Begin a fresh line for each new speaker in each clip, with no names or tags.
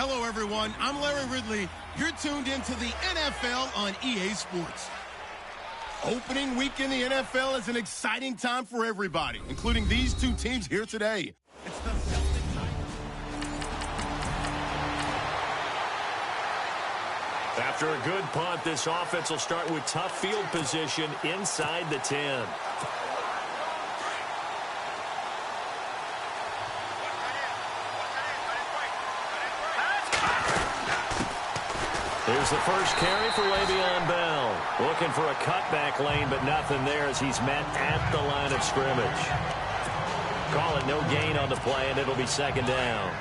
Hello, everyone. I'm Larry Ridley. You're tuned into the NFL on EA Sports. Opening week in the NFL is an exciting time for everybody, including these two teams here today. It's the
After a good punt, this offense will start with tough field position inside the 10. Here's the first carry for Le'Veon Bell. Looking for a cutback lane, but nothing there as he's met at the line of scrimmage. Call it no gain on the play, and it'll be second down.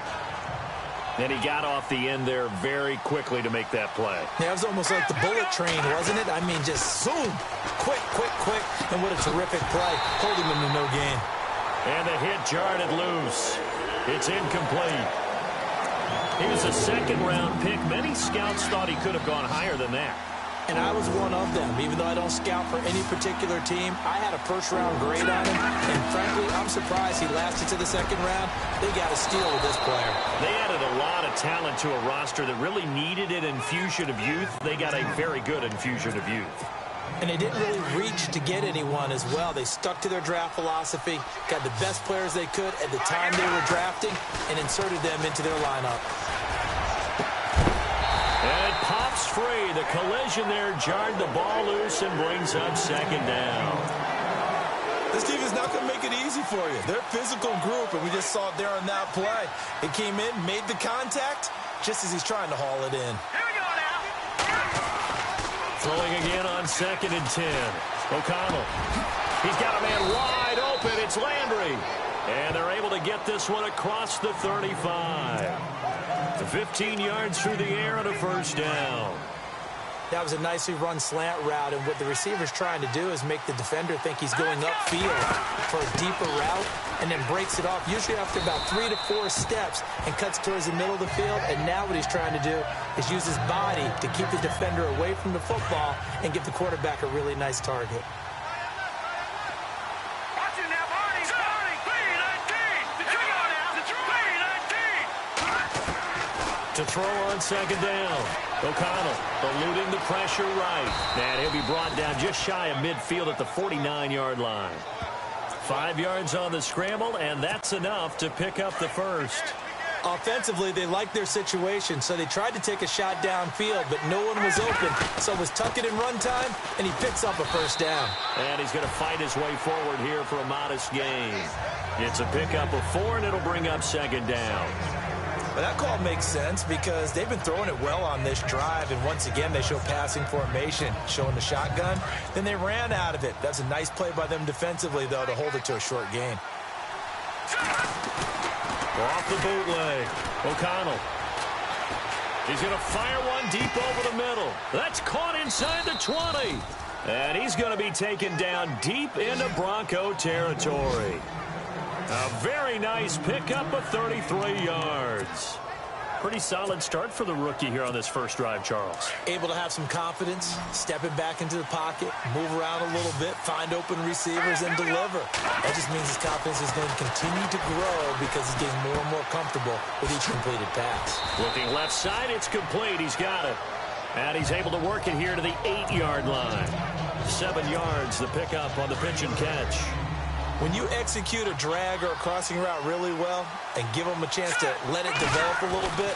And he got off the end there very quickly to make that play.
Yeah, it was almost like the bullet train, wasn't it? I mean, just zoom. Quick, quick, quick. And what a terrific play. Holding him to no gain.
And the hit jarred it loose. It's incomplete. He was a second-round pick. Many scouts thought he could have gone higher than that.
And I was one of them. Even though I don't scout for any particular team, I had a first-round grade on him. And frankly, I'm surprised he lasted to the second round. They got a steal with this player.
They added a lot of talent to a roster that really needed an infusion of youth. They got a very good infusion of youth.
And they didn't really reach to get anyone as well. They stuck to their draft philosophy, got the best players they could at the time they were drafting, and inserted them into their lineup.
And it pops free. The collision there jarred the ball loose and brings up second down.
This team is not going to make it easy for you. They're a physical group, and we just saw it there on that play. It came in, made the contact, just as he's trying to haul it in.
Here we go now.
Throwing again on 2nd and 10. O'Connell. He's got a man wide open. It's Landry. And they're able to get this one across the 35. 15 yards through the air and a first down.
That was a nicely run slant route, and what the receiver's trying to do is make the defender think he's going upfield for a deeper route, and then breaks it off, usually after about 3 to 4 steps, and cuts towards the middle of the field. And now what he's trying to do is use his body to keep the defender away from the football and give the quarterback a really nice target.
To throw on 2nd down. O'Connell eluding the pressure right. And he'll be brought down just shy of midfield at the 49-yard line. 5 yards on the scramble, and that's enough to pick up the first.
Offensively, they liked their situation, so they tried to take a shot downfield, but no one was open. So it was tuck it in run time, and he picks up a first down.
And he's going to fight his way forward here for a modest gain. It's a pickup of 4, and it'll bring up second down.
But that call makes sense because they've been throwing it well on this drive, and once again they show passing formation, showing the shotgun. Then they ran out of it. That's a nice play by them defensively, though, to hold it to a short gain.
Off the bootleg. O'Connell. He's going to fire one deep over the middle. That's caught inside the 20. And he's going to be taken down deep into Bronco territory. A very nice pickup of 33 yards. Pretty solid start for the rookie here on this first drive, Charles.
Able to have some confidence, stepping back into the pocket, move around a little bit, find open receivers, and deliver. That just means his confidence is going to continue to grow because he's getting more and more comfortable with each completed pass.
Looking left side, it's complete. He's got it. And he's able to work it here to the 8-yard line. 7 yards, the pickup on the pitch and catch.
When you execute a drag or a crossing route really well and give them a chance to let it develop a little bit,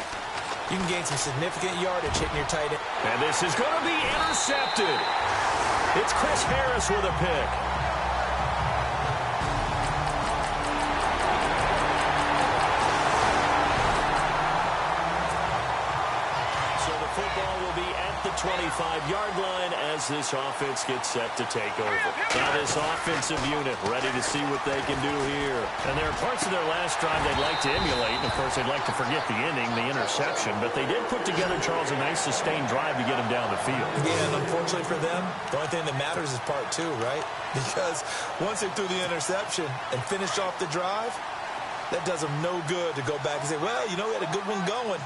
you can gain some significant yardage hitting your tight end.
And this is going to be intercepted. It's Chris Harris with a pick. So the football will be at the 25-yard line as this offense gets set to take over. Now this offensive unit ready to see what they can do here. And there are parts of their last drive they'd like to emulate. And, of course, they'd like to forget the inning, the interception. But they did put together, Charles, a nice sustained drive to get them down the field.
Yeah, and unfortunately for them, the only thing that matters is part 2, right? Because once they threw the interception and finished off the drive, that does them no good to go back and say, well, you know, we had a good one going.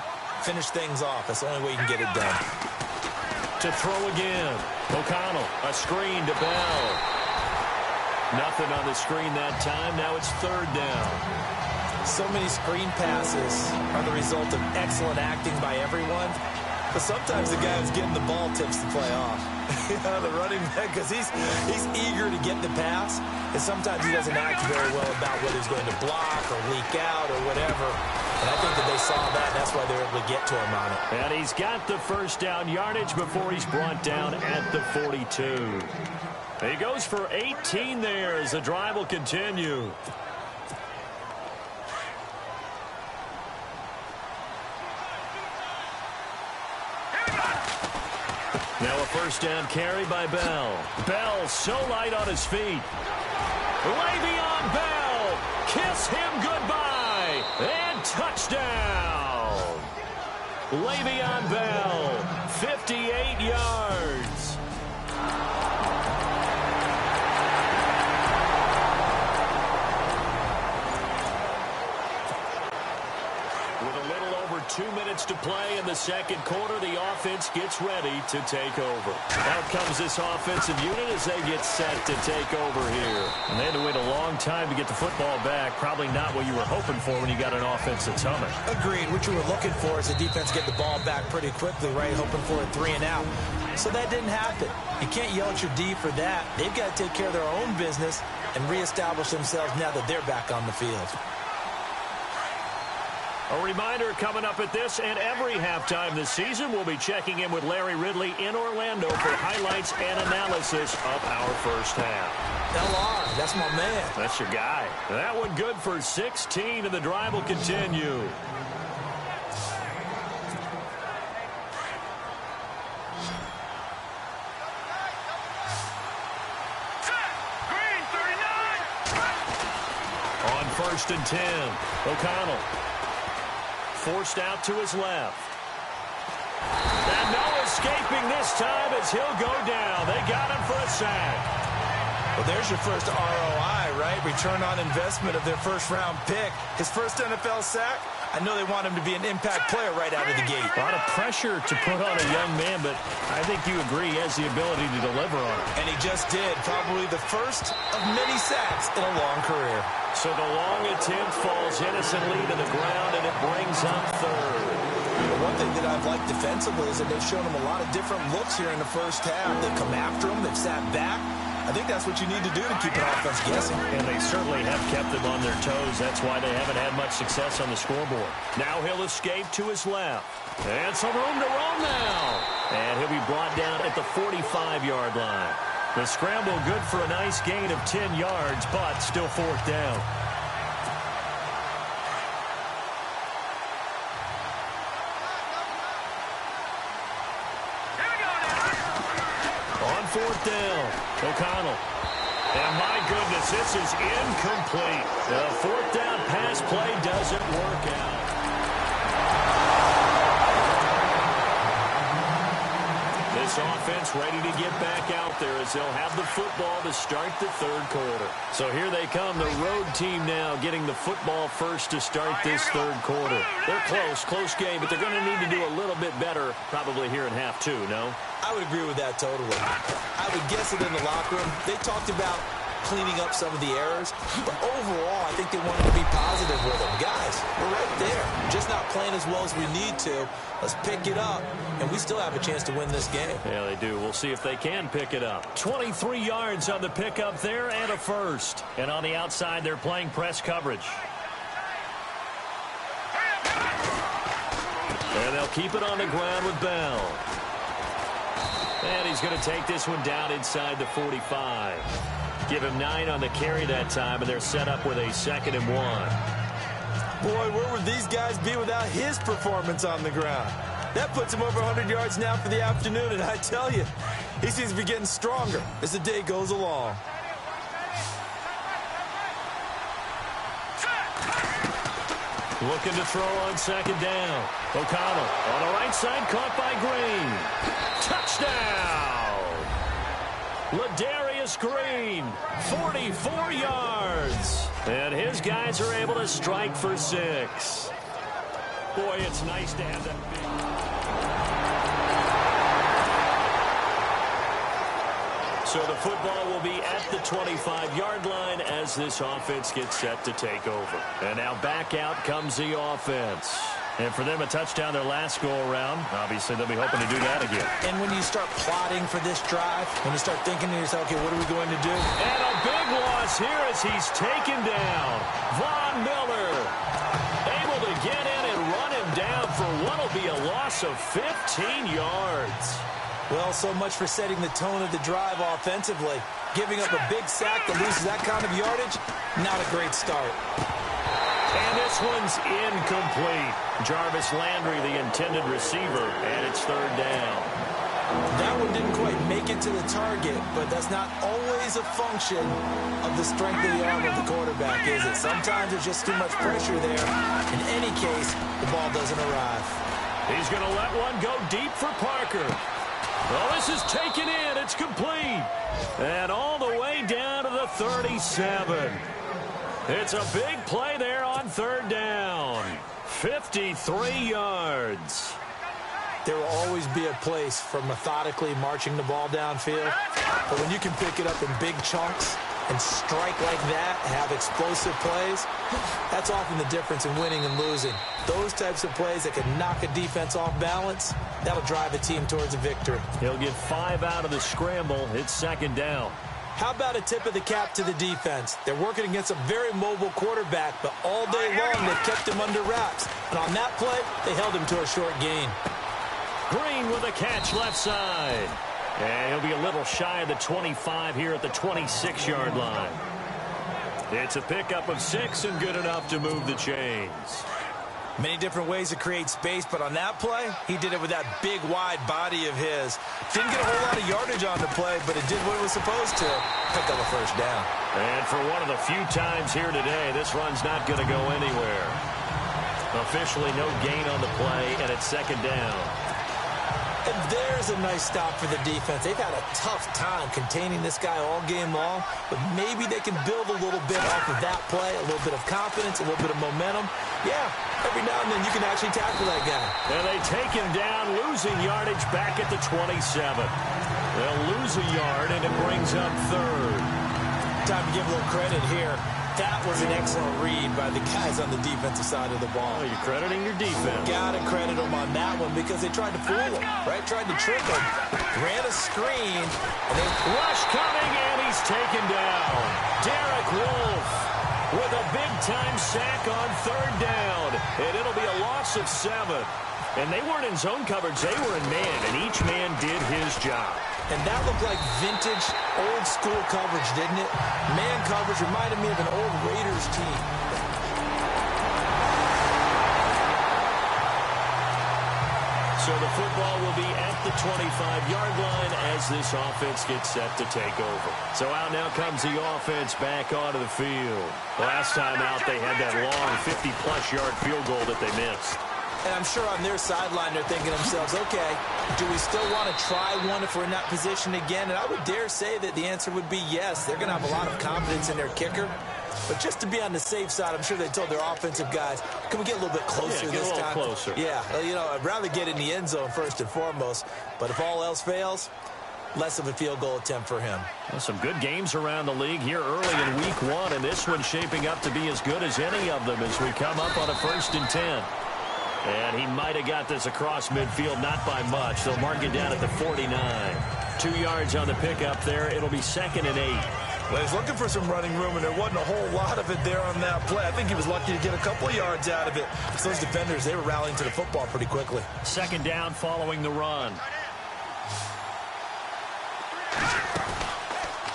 Finish things off. That's the only way you can get it done.
To throw again. O'Connell, a screen to Bell. Nothing on the screen that time. Now it's 3rd down.
So many screen passes are the result of excellent acting by everyone. But sometimes the guy who's getting the ball tips the play off. The running back, because he's eager to get the pass, and sometimes he doesn't act very well about whether he's going to block or leak out or whatever. And I think that they saw that, and that's why they're able to get to him on it.
And he's got the first down yardage before he's brought down at the 42. He goes for 18 there as the drive will continue. Now a first down carry by Bell. Bell so light on his feet. Le'Veon Bell. Kiss him goodbye. And touchdown. Le'Veon Bell, 58 yards. With a little over 2 minutes to play in the second quarter, the offense gets ready to take over. Out comes this offensive unit as they get set to take over here. And they had to wait a long time to get the football back. Probably not what you were hoping for when you got an offense that's humming.
Agreed. What you were looking for is the defense get the ball back pretty quickly, right? Hoping for a 3 and out. So that didn't happen. You can't yell at your D for that. They've got to take care of their own business and reestablish themselves now that they're back on the field.
A reminder coming up at this and every halftime this season, we'll be checking in with Larry Ridley in Orlando for highlights and analysis of our first half.
LR, that's my man.
That's your guy. That one good for 16, and the drive will continue. On 1st and 10, O'Connell. Forced out to his left. And no escaping this time as he'll go down. They got him for a sack.
Well, there's your first ROI, right? Return on investment of their first-round pick. His first NFL sack, I know they want him to be an impact player right out of the gate.
A lot of pressure to put on a young man, but I think you agree he has the ability to deliver on it.
And he just did. Probably the first of many sacks in a long career.
So the long attempt falls innocently to the ground, and it brings up third.
The one thing that I've liked defensively is that they've shown him a lot of different looks here in the first half. They've come after him. They've sat back. I think that's what you need to do to keep an offense guessing.
And they certainly have kept them on their toes. That's why they haven't had much success on the scoreboard. Now he'll escape to his left. And some room to roam now. And he'll be brought down at the 45-yard line. The scramble good for a nice gain of 10 yards, but still 4th down. On 4th down, O'Connell. And my goodness, this is incomplete. The 4th down pass play doesn't work out. This offense ready to get back out there as they'll have the football to start the third quarter. So here they come, the road team now getting the football first to start this third quarter. They're close game, but they're going to need to do a little bit better probably here in half 2, no?
I would agree with that totally. I would guess it in the locker room. They talked about cleaning up some of the errors, but overall, I think they wanted to be positive with them. Guys, we're right there. Just not playing as well as we need to. Let's pick it up, and we still have a chance to win this game.
Yeah, they do. We'll see if they can pick it up. 23 yards on the pickup there and a first. And on the outside, they're playing press coverage. And they'll keep it on the ground with Bell. And he's going to take this one down inside the 45. Give him 9 on the carry that time, and they're set up with a 2nd and 1.
Boy, where would these guys be without his performance on the ground? That puts him over 100 yards now for the afternoon, and I tell you, he seems to be getting stronger as the day goes along.
Looking to throw on 2nd down. O'Connell on the right side, caught by Green. Touchdown! Ladarius Green, 44 yards. And his guys are able to strike for 6. Boy, it's nice to have that big. So the football will be at the 25-yard line as this offense gets set to take over. And now back out comes the offense. And for them, a touchdown their last go-around. Obviously, they'll be hoping to do that again.
And when you start plotting for this drive, when you start thinking to yourself, okay, what are we going to do?
And a big loss here as he's taken down. Von Miller able to get in and run him down for what will be a loss of 15 yards.
Well, so much for setting the tone of the drive offensively. Giving up a big sack that loses that kind of yardage, not a great start.
And this one's incomplete. Jarvis Landry, the intended receiver, and it's third down.
That one didn't quite make it to the target, but that's not always a function of the strength of the arm of the quarterback, is it? Sometimes there's just too much pressure there. In any case, the ball doesn't arrive.
He's going to let one go deep for Parker. Well, this is taken in. It's complete. And all the way down to the 37. It's a big play there on third down. 53 yards.
There will always be a place for methodically marching the ball downfield. But when you can pick it up in big chunks and strike like that, have explosive plays, that's often the difference in winning and losing. Those types of plays that can knock a defense off balance, that'll drive a team towards a victory.
He'll get 5 out of the scramble. It's second down.
How about a tip of the cap to the defense? They're working against a very mobile quarterback, but all day long they've kept him under wraps. And on that play, they held him to a short gain.
Green with a catch left side. And he'll be a little shy of the 25 here at the 26-yard line. It's a pickup of 6 and good enough to move the chains.
Many different ways to create space, but on that play, he did it with that big, wide body of his. Didn't get a whole lot of yardage on the play, but it did what it was supposed to. Picked up a first down.
And for one of the few times here today, this run's not going to go anywhere. Officially no gain on the play, and it's second down.
And there's a nice stop for the defense. They've had a tough time containing this guy all game long, but maybe they can build a little bit off of that play, a little bit of confidence, a little bit of momentum. Yeah, every now and then you can actually tackle that guy.
And they take him down, losing yardage back at the 27. They'll lose a yard, and it brings up third.
Time to give a little credit here. That was an excellent read by the guys on the defensive side of the ball.
Oh, you're crediting your defense.
Gotta credit them on that one because they tried to fool him, right? Tried to trick him. Ran a screen, and they
rush coming, and he's taken down. Derek Wolfe with a big-time sack on third down, and it'll be a loss of 7. And they weren't in zone coverage. They were in man, and each man did his job.
And that looked like vintage, old-school coverage, didn't it? Man coverage reminded me of an old Raiders team.
So the football will be at the 25-yard line as this offense gets set to take over. So out now comes the offense back onto the field. Last time out, they had that long 50-plus yard field goal that they missed.
And I'm sure on their sideline they're thinking to themselves, okay, do we still want to try one if we're in that position again? And I would dare say that the answer would be yes. They're going to have a lot of confidence in their kicker. But just to be on the safe side, I'm sure they told their offensive guys, can we get a little bit closer this time?
Closer.
Yeah, you know, I'd rather get in the end zone first and foremost. But if all else fails, less of a field goal attempt for him.
Well, some good games around the league here early in week 1, and this one's shaping up to be as good as any of them as we come up on a 1st and 10. And he might have got this across midfield, not by much. They'll mark it down at the 49. 2 yards on the pickup there. It'll be 2nd and 8.
Well, he's looking for some running room, and there wasn't a whole lot of it there on that play. I think he was lucky to get a couple of yards out of it. So those defenders, they were rallying to the football pretty quickly.
2nd down following the run.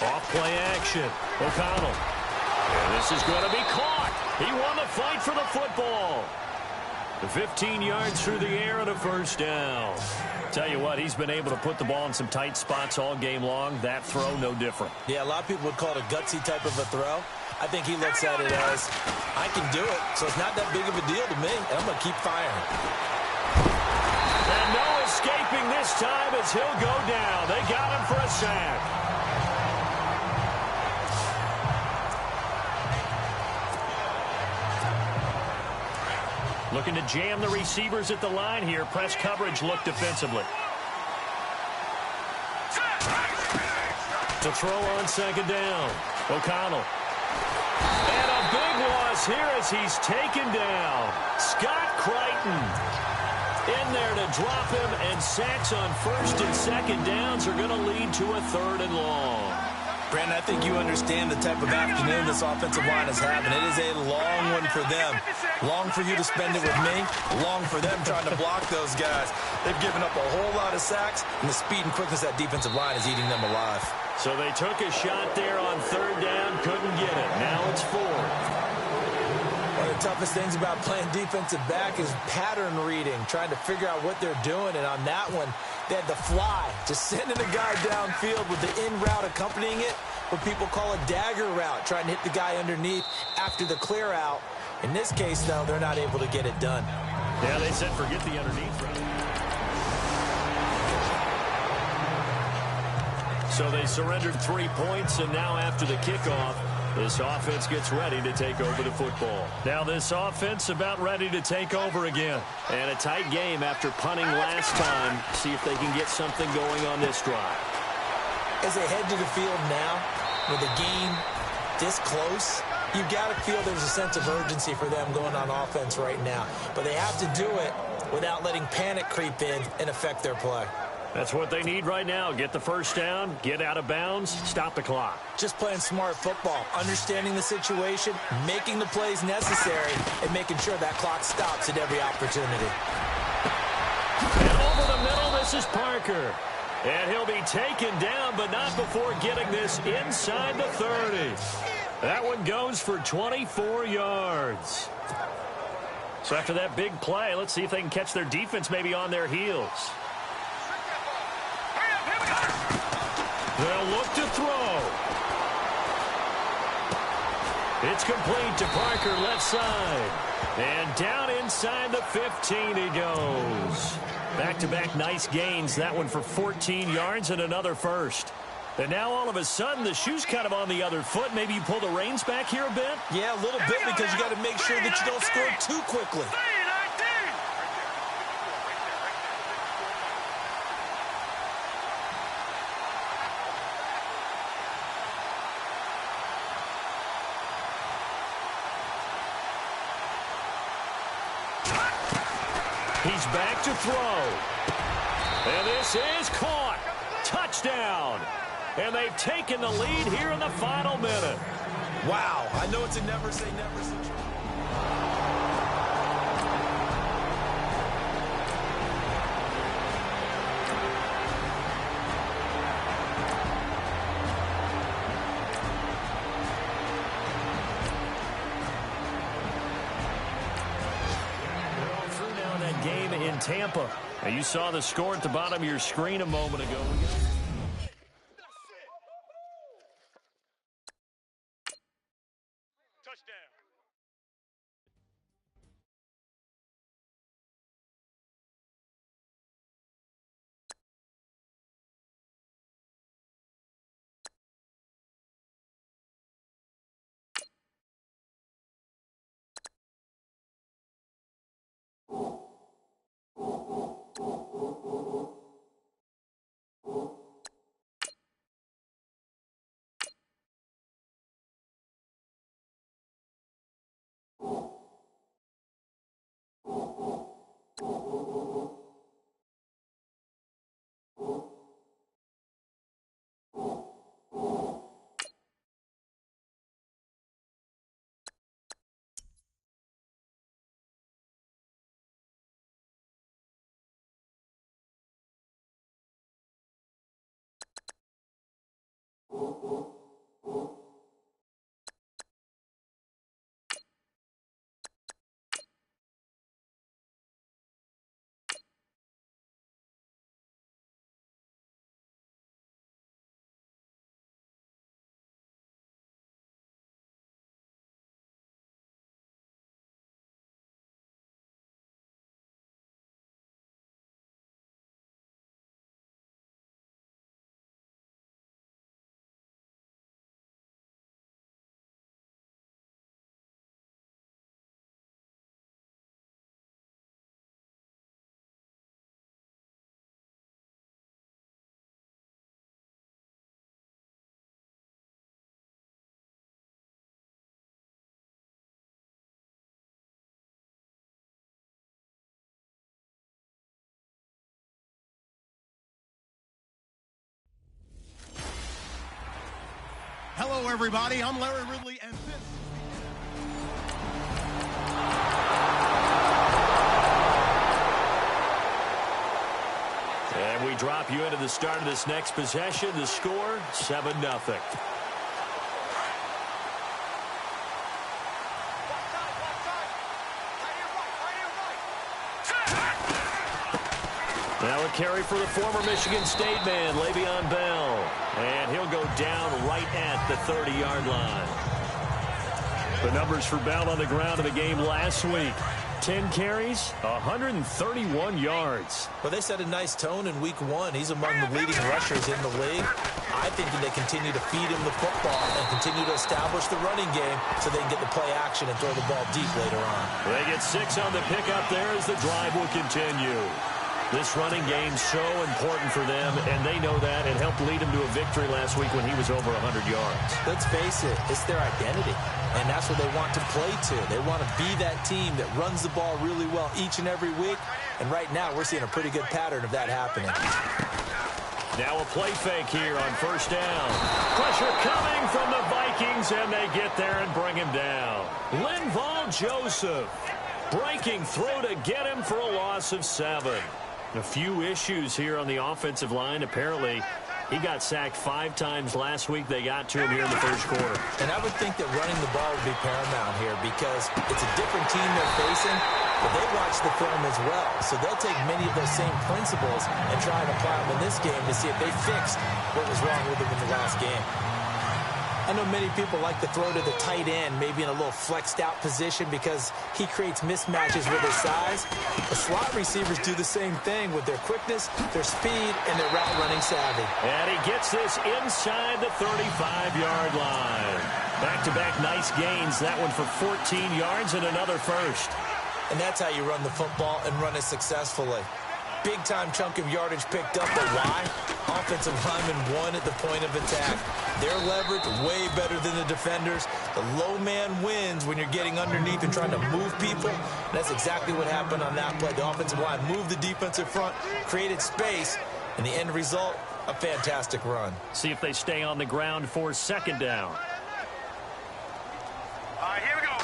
Off play action. O'Connell. And this is going to be caught. He won the fight for the football. 15 yards through the air and a first down. Tell you what, he's been able to put the ball in some tight spots all game long. That throw, no different.
Yeah, a lot of people would call it a gutsy type of a throw. I think he looks at it as, I can do it, so it's not that big of a deal to me, and I'm going to keep firing.
And no escaping this time as he'll go down. They got him for a sack. Looking to jam the receivers at the line here. Press coverage look defensively. To throw on second down. O'Connell. And a big loss here as he's taken down. Scott Crichton in there to drop him, and sacks on first and second downs are going to lead to a 3rd and long.
Brandon, I think you understand the type of afternoon this offensive line is having. It is a long one for them. Long for you to spend it with me. Long for them trying to block those guys. They've given up a whole lot of sacks, and the speed and quickness of that defensive line is eating them alive.
So they took a shot there on 3rd down, couldn't get it. Now it's 4th.
One of the toughest things about playing defensive back is pattern reading, trying to figure out what they're doing. And on that one, they had the fly, just sending a guy downfield with the in route accompanying it, what people call a dagger route, trying to hit the guy underneath after the clear out. In this case, though, they're not able to get it done.
Yeah, they said forget the underneath route. So they surrendered 3 points, and now after the kickoff, this offense gets ready to take over the football. Now this offense about ready to take over again. And a tight game after punting last time. See if they can get something going on this drive.
As they head to the field now, with the game this close, you've got to feel there's a sense of urgency for them going on offense right now. But they have to do it without letting panic creep in and affect their play.
That's what they need right now. Get the first down, get out of bounds, stop the clock.
Just playing smart football, understanding the situation, making the plays necessary, and making sure that clock stops at every opportunity.
And over the middle, this is Parker. And he'll be taken down, but not before getting this inside the 30. That one goes for 24 yards. So after that big play, let's see if they can catch their defense maybe on their heels. They'll look to throw. It's complete to Parker, left side. And down inside the 15 he goes. Back-to-back nice gains. That one for 14 yards and another first. And now all of a sudden the shoe's kind of on the other foot. Maybe you pull the reins back here a bit?
Yeah, a little bit, because you got to make sure that you don't score too quickly.
He's back to throw. And this is caught. Touchdown. And they've taken the lead here in the final minute.
Wow, I know it's a never say never situation.
Game in Tampa. Now you saw the score at the bottom of your screen a moment ago.
Touchdown.
Hello, everybody. I'm Larry Ridley, and this...
And we drop you into the start of this next possession. The score, 7-0. Now a carry for the former Michigan State man, Le'Veon Bell. And he'll go down right at the 30-yard line. The numbers for Bell on the ground in the game last week. 10 carries, 131 yards.
Well, they set a nice tone in week 1. He's among the leading rushers in the league. I think that they continue to feed him the football and continue to establish the running game so they can get the play action and throw the ball deep later on.
They get 6 on the pickup there as the drive will continue. This running game's so important for them, and they know that. It helped lead them to a victory last week when he was over 100 yards.
Let's face it, it's their identity, and that's what they want to play to. They want to be that team that runs the ball really well each and every week, and right now we're seeing a pretty good pattern of that happening.
Now a play fake here on first down. Pressure coming from the Vikings, and they get there and bring him down. Linval Joseph breaking through to get him for a loss of 7. A few issues here on the offensive line. Apparently, he got sacked 5 times last week. They got to him here in the first quarter.
And I would think that running the ball would be paramount here because it's a different team they're facing, but they watch the film as well. So they'll take many of those same principles and try and apply them in this game to see if they fixed what was wrong with them in the last game. I know many people like to throw to the tight end, maybe in a little flexed out position because he creates mismatches with his size. The slot receivers do the same thing with their quickness, their speed, and their route running savvy.
And he gets this inside the 35-yard line. Back-to-back nice gains. That one for 14 yards and another first.
And that's how you run the football and run it successfully. Big-time chunk of yardage picked up, but why? Offensive lineman won at the point of attack. Their leverage way better than the defenders. The low man wins when you're getting underneath and trying to move people. And that's exactly what happened on that play. The offensive line moved the defensive front, created space, and the end result, a fantastic run.
See if they stay on the ground for second down.
All right, here we go.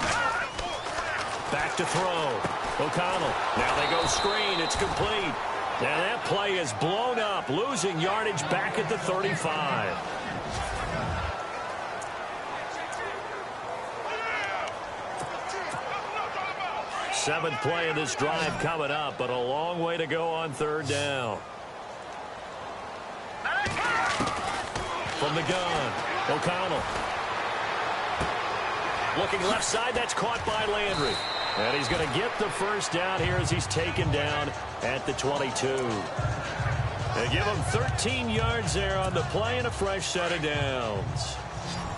Back to throw. O'Connell. Now they go screen. It's complete. Now that play is blown up, losing yardage back at the 35. Seventh play of this drive coming up, but a long way to go on third down. From the gun, O'Connell. Looking left side, that's caught by Landry. And he's going to get the first down here as he's taken down at the 22. They give him 13 yards there on the play and a fresh set of downs.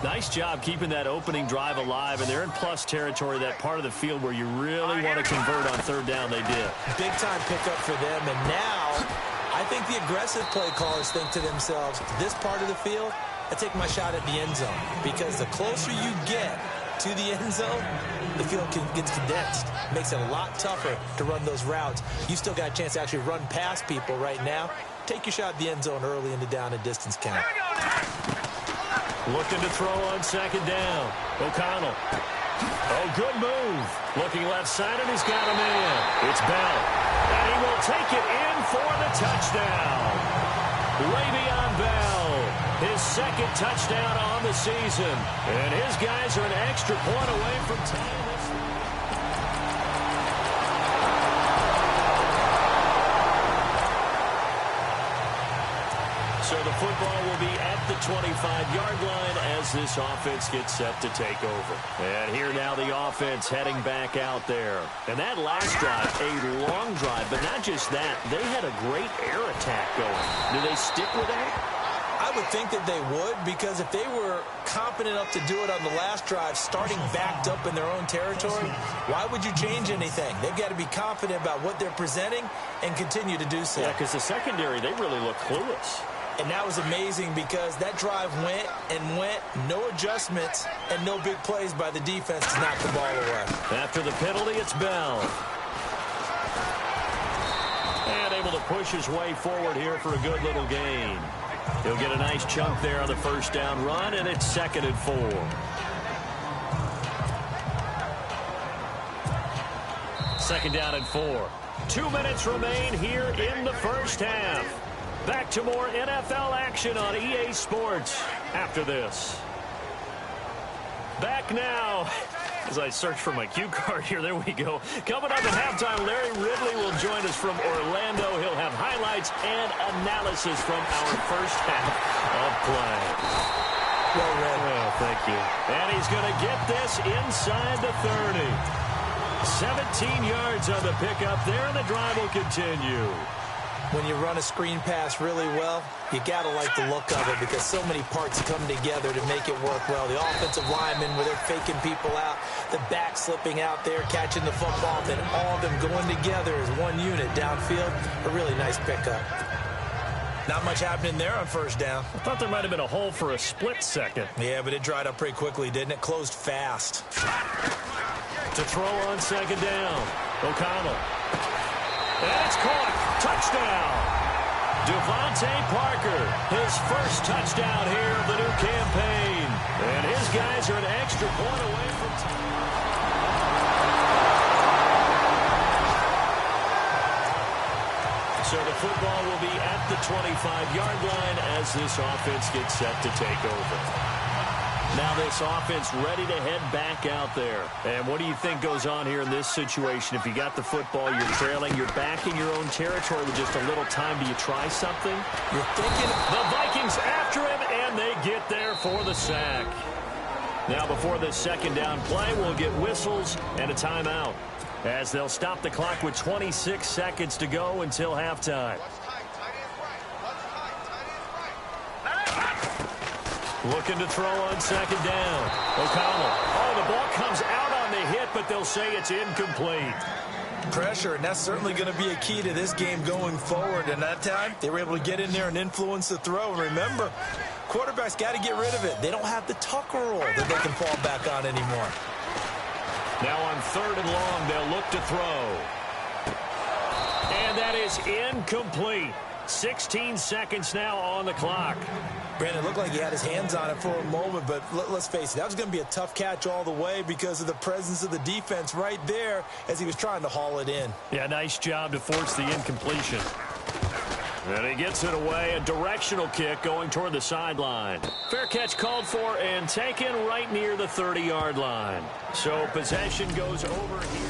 Nice job keeping that opening drive alive, and they're in plus territory, that part of the field where you really want to convert on third down. They did.
Big-time pickup for them, and now I think the aggressive play callers think to themselves, this part of the field, I take my shot at the end zone, because the closer you get to the end zone, the field gets condensed. Makes it a lot tougher to run those routes. You still got a chance to actually run past people right now. Take your shot at the end zone early in the down and distance count.
Looking to throw on second down. O'Connell. Oh, good move. Looking left side, and he's got a man. It's Bell. And he will take it in for the touchdown. Le'Veon Bell, his second touchdown on the season. And his guys are an extra point away from tying this. So the football will be at the 25-yard line as this offense gets set to take over. And here now the offense heading back out there. And that last drive, a long drive, but not just that. They had a great air attack going. Do they stick with that?
I would think that they would, because if they were confident enough to do it on the last drive, starting backed up in their own territory, why would you change anything? They've got to be confident about what they're presenting and continue to do so.
Yeah, because the secondary, they really look clueless.
And that was amazing because that drive went and went, no adjustments, and no big plays by the defense to knock the ball away.
After the penalty, it's Bell. And able to push his way forward here for a good little gain. He'll get a nice chunk there on the first down run, and it's 2nd and 4. Second down and 4. 2 minutes remain here in the first half. Back to more NFL action on EA Sports after this. Back now. As I search for my cue card here, there we go. Coming up at halftime, Larry Ridley will join us from Orlando. He'll have highlights and analysis from our first half of play.
Well read.
Well, thank you. And he's going to get this inside the 30. 17 yards on the pickup there, and the drive will continue.
When you run a screen pass really well, you got to like the look of it because so many parts come together to make it work well. The offensive linemen, where they're faking people out, the back slipping out there, catching the football, then all of them going together as one unit downfield. A really nice pickup.
Not much happening there on first down.
I thought there might have been a hole for a split second.
Yeah, but it dried up pretty quickly, didn't it? Closed fast.
To throw on second down. O'Connell. And it's caught. Touchdown. Devontae Parker, his first touchdown here of the new campaign. And his guys are an extra point away from... So the football will be at the 25-yard line as this offense gets set to take over. Now this offense ready to head back out there. And what do you think goes on here in this situation? If you got the football, you're trailing, you're back in your own territory with just a little time. Do you try something?
You're thinking
the Vikings after him, and they get there for the sack. Now before this second down play, we'll get whistles and a timeout, as they'll stop the clock with 26 seconds to go until halftime. Looking to throw on second down. O'Connell. Oh, the ball comes out on the hit, but they'll say it's incomplete.
Pressure, and that's certainly going to be a key to this game going forward. And that time, they were able to get in there and influence the throw. And remember, quarterbacks got to get rid of it. They don't have the tuck roll that they can fall back on anymore.
Now on 3rd and long, they'll look to throw. And that is incomplete. 16 seconds now on the clock.
Brandon, it looked like he had his hands on it for a moment, but let's face it, that was going to be a tough catch all the way because of the presence of the defense right there as he was trying to haul it in.
Yeah, nice job to force the incompletion. And he gets it away, a directional kick going toward the sideline. Fair catch called for and taken right near the 30-yard line. So possession goes over here.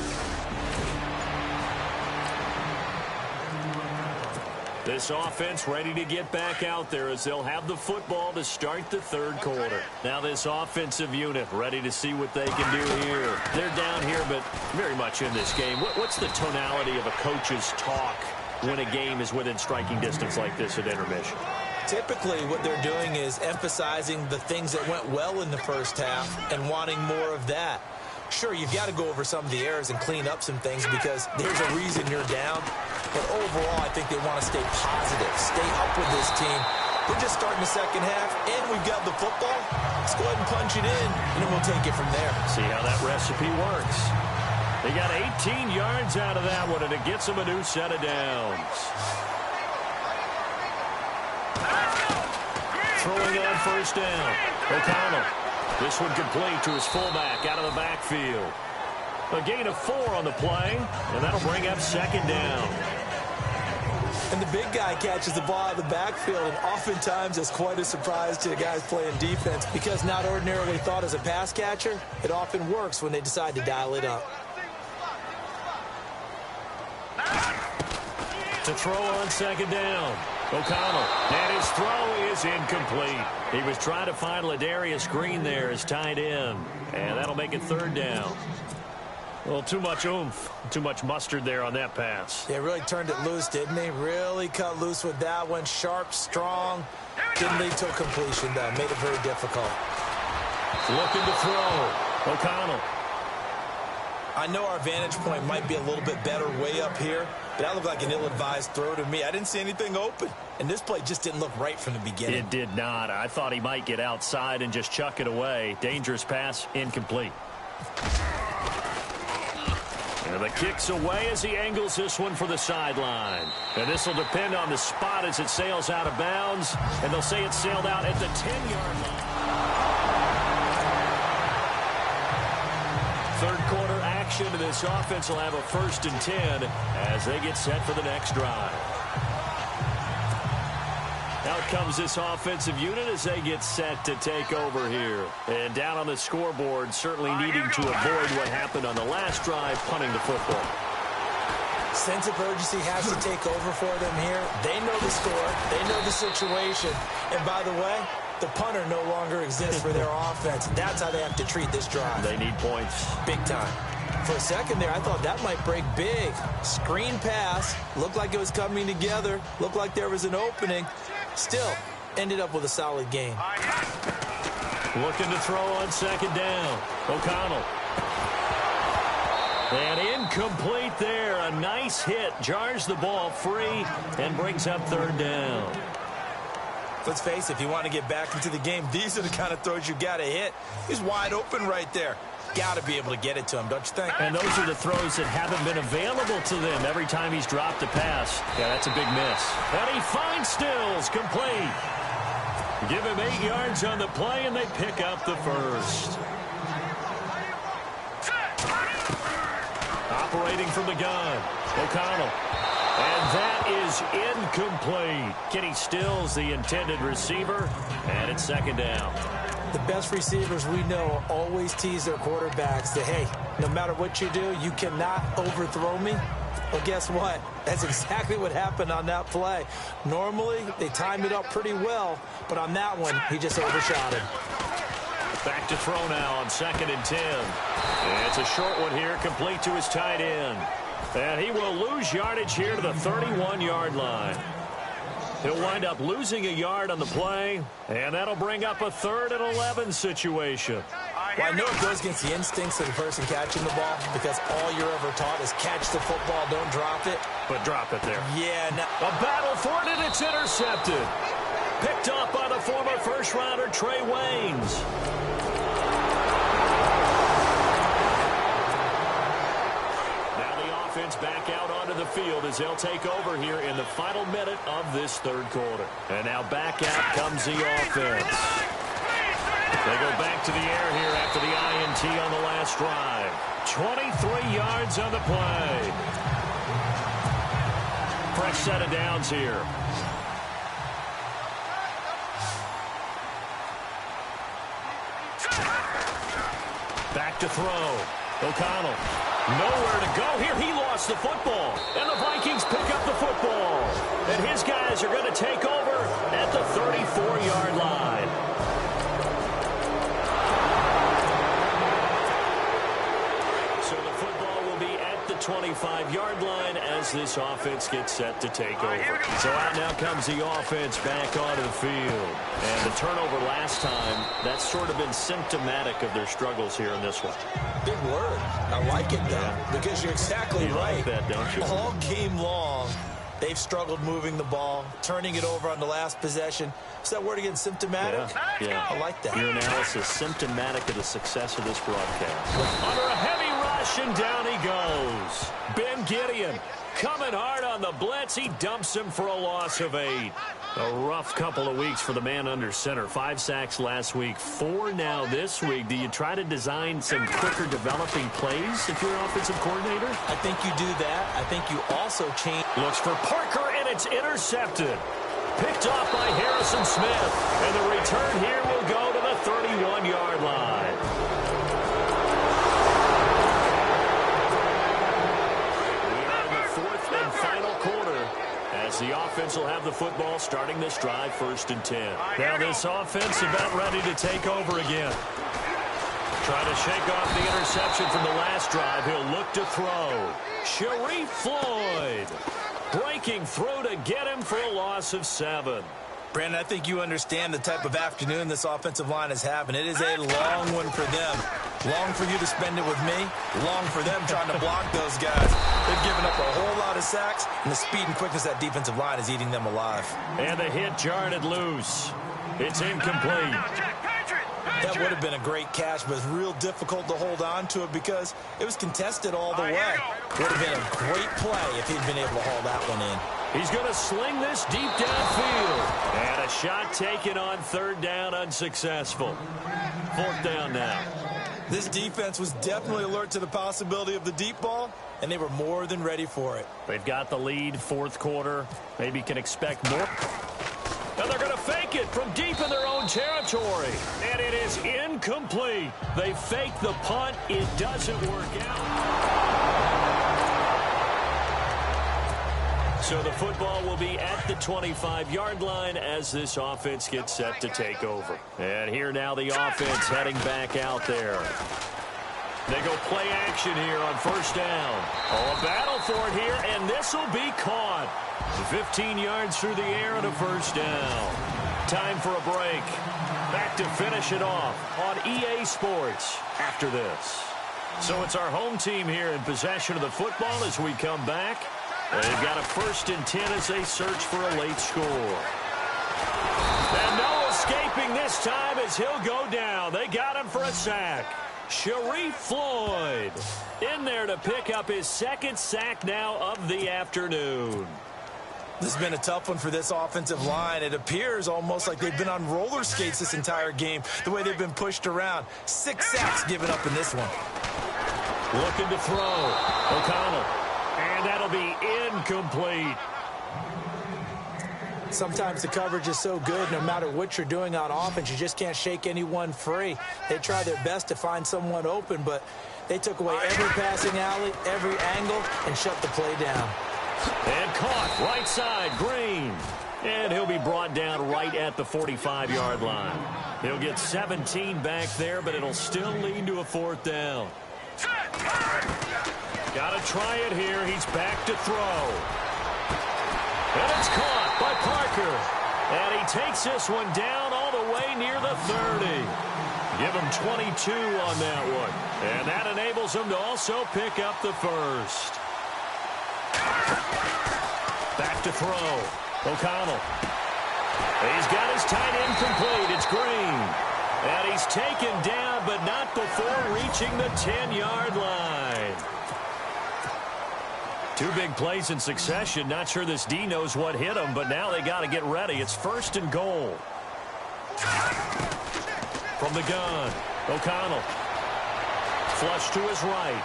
This offense ready to get back out there as they'll have the football to start the third quarter. Now this offensive unit ready to see what they can do here. They're down here, but very much in this game. What's the tonality of a coach's talk when a game is within striking distance like this at intermission?
Typically, what they're doing is emphasizing the things that went well in the first half and wanting more of that. Sure, you've got to go over some of the errors and clean up some things because there's a reason you're down. But overall, I think they want to stay positive, stay up with this team. We're just starting the second half, and we've got the football. Let's go ahead and punch it in, and then we'll take it from there.
See how that recipe works. They got 18 yards out of that one, and it gets them a new set of downs. Throwing on first down. O'Connell. This one complete to his fullback out of the backfield. A gain of 4 on the play, and that'll bring up second down.
And the big guy catches the ball out of the backfield, and oftentimes it's quite a surprise to the guys playing defense because not ordinarily thought as a pass catcher, it often works when they decide to dial it up.
To throw on second down. O'Connell, and his throw is incomplete. He was trying to find Ladarius Green there as tight end, and that'll make it third down. Well, too much oomph, too much mustard there on that pass.
Yeah, really turned it loose, didn't he? Really cut loose with that one. Sharp, strong. Didn't lead to a completion, though. Made it very difficult.
Looking to throw. O'Connell.
I know our vantage point might be a little bit better way up here, but that looked like an ill-advised throw to me. I didn't see anything open, and this play just didn't look right from the beginning.
It did not. I thought he might get outside and just chuck it away. Dangerous pass, incomplete. And the kick's away as he angles this one for the sideline. And this will depend on the spot as it sails out of bounds. And they'll say it sailed out at the 10-yard line. Third quarter action, and this offense will have a 1st and 10 as they get set for the next drive. Out comes this offensive unit as they get set to take over here. And down on the scoreboard, certainly needing to avoid what happened on the last drive, punting the football.
Sense of urgency has to take over for them here. They know the score. They know the situation. And by the way, the punter no longer exists for their offense. That's how they have to treat this drive.
They need points.
Big time. For a second there, I thought that might break big. Screen pass. Looked like it was coming together. Looked like there was an opening. Still, ended up with a solid game.
Looking to throw on 2nd down. O'Connell. And incomplete there. A nice hit. Jars the ball free and brings up 3rd down.
Let's face it, if you want to get back into the game, these are the kind of throws you got to hit. He's wide open right there. Got to be able to get it to him, don't you think?
And those are the throws that haven't been available to them every time he's dropped a pass. Yeah, that's a big miss. And he finds Stills, complete. Give him 8 yards on the play, and they pick up the 1st. Operating from the gun, O'Connell. And that is incomplete. Kenny Stills, the intended receiver, and it's 2nd down.
The best receivers we know always tease their quarterbacks that, hey, no matter what you do, you cannot overthrow me. Well, guess what? That's exactly what happened on that play. Normally, they time it up pretty well, but on that one, he just overshot him.
Back to throw now on 2nd and 10. And it's a short one here, complete to his tight end. And he will lose yardage here to the 31-yard line. He'll wind up losing a yard on the play, and that'll bring up a 3rd and 11 situation.
Well, I know it goes against the instincts of the person catching the ball because all you're ever taught is catch the football, don't drop it.
But drop it there.
Yeah.
A battle for it, and it's intercepted. Picked up by the former first-rounder Trey Waynes. Back out onto the field as they'll take over here in the final minute of this 3rd quarter. And now back out comes the offense. They go back to the air here after the INT on the last drive. 23 yards on the play. Fresh set of downs here. Back to throw. O'Connell. Nowhere to go here. He lost the football. And the Vikings pick up the football. And his guys are going to take over at the 34-yard line. So the football will be at the 25-yard line as this offense gets set to take over. So out now comes the offense back onto the field. And the turnover last time, that's sort of been symptomatic of their struggles here in this one.
Big word. I like it, though, because you're exactly right.
Like that, don't you?
All game long, they've struggled moving the ball, turning it over on the last possession. Is that word again, symptomatic?
Yeah.
I like that.
Your analysis, symptomatic of the success of this broadcast. Under a heavy rush, and down he goes. Ben Gideon coming hard on the blitz. He dumps him for a loss of 8. A rough couple of weeks for the man under center. 5 sacks last week, 4 now this week. Do you try to design some quicker developing plays if you're an offensive coordinator?
I think you do that. I think you also change.
Looks for Parker, and it's intercepted. Picked off by Harrison Smith. And the return here will go to the 31-yard line. We are in the 4th and final quarter as the offense will have the football starting this drive 1st and 10. Now this offense about ready to take over again. Trying to shake off the interception from the last drive. He'll look to throw. Sharif Floyd breaking through to get him for a loss of 7.
Brandon, I think you understand the type of afternoon this offensive line is having. It is a long one for them. Long for you to spend it with me. Long for them trying to block those guys. They've given up a whole lot of sacks, and the speed and quickness of that defensive line is eating them alive.
And the hit jarred it loose. It's incomplete.
That would have been a great catch, but it's real difficult to hold on to it because it was contested all the way. Would have been a great play if he'd been able to haul that one in.
He's going to sling this deep downfield. And a shot taken on third down, unsuccessful. Fourth down now.
This defense was definitely alert to the possibility of the deep ball, and they were more than ready for it.
They've got the lead, fourth quarter. Maybe can expect more. And they're going to fake it from deep in their own territory. And it is incomplete. They fake the punt. It doesn't work out. So the football will be at the 25-yard line as this offense gets set to take over. And here now the offense heading back out there. They go play action here on first down. Oh, a battle for it here, and this will be caught. 15 yards through the air and a first down. Time for a break. Back to finish it off on EA Sports after this. So it's our home team here in possession of the football as we come back. They've got a 1st and 10 as they search for a late score. And no escaping this time as he'll go down. They got him for a sack. Sharif Floyd in there to pick up his 2nd sack now of the afternoon.
This has been a tough one for this offensive line. It appears almost like they've been on roller skates this entire game, the way they've been pushed around. 6 sacks given up in this one.
Looking to throw. O'Connell. And that'll be incomplete.
Sometimes the coverage is so good, no matter what you're doing on offense, you just can't shake anyone free. They try their best to find someone open, but they took away every passing alley, every angle, and shut the play down.
And caught right side, Green. And he'll be brought down right at the 45-yard line. He'll get 17 back there, but it'll still lead to a 4th down. Got to try it here. He's back to throw. And it's caught by Parker. And he takes this one down all the way near the 30. Give him 22 on that one. And that enables him to also pick up the 1st. Back to throw. O'Connell. He's got his tight end complete. It's Green. And he's taken down, but not before reaching the 10-yard line. 2 big plays in succession. Not sure this D knows what hit him, but now they got to get ready. It's 1st and goal. From the gun, O'Connell. Flush to his right.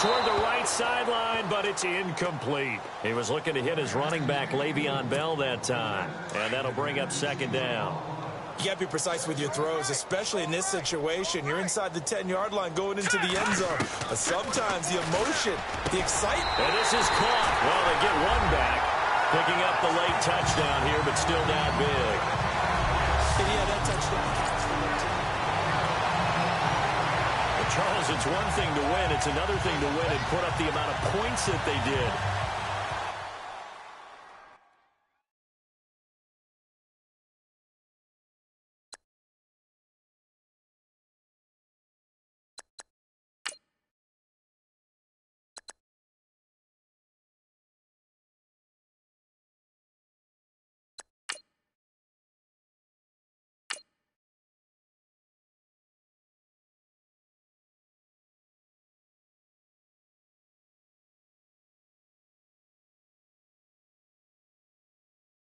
Toward the right sideline, but it's incomplete. He was looking to hit his running back, Le'Veon Bell, that time. And that'll bring up 2nd down.
You got to be precise with your throws, especially in this situation. You're inside the 10-yard line going into the end zone. But sometimes the emotion, the excitement.
And this is caught. Well, they get one back. Picking up the late touchdown here, but still down big.
And yeah, that touchdown.
Well, Charles, it's one thing to win. It's another thing to win and put up the amount of points that they did.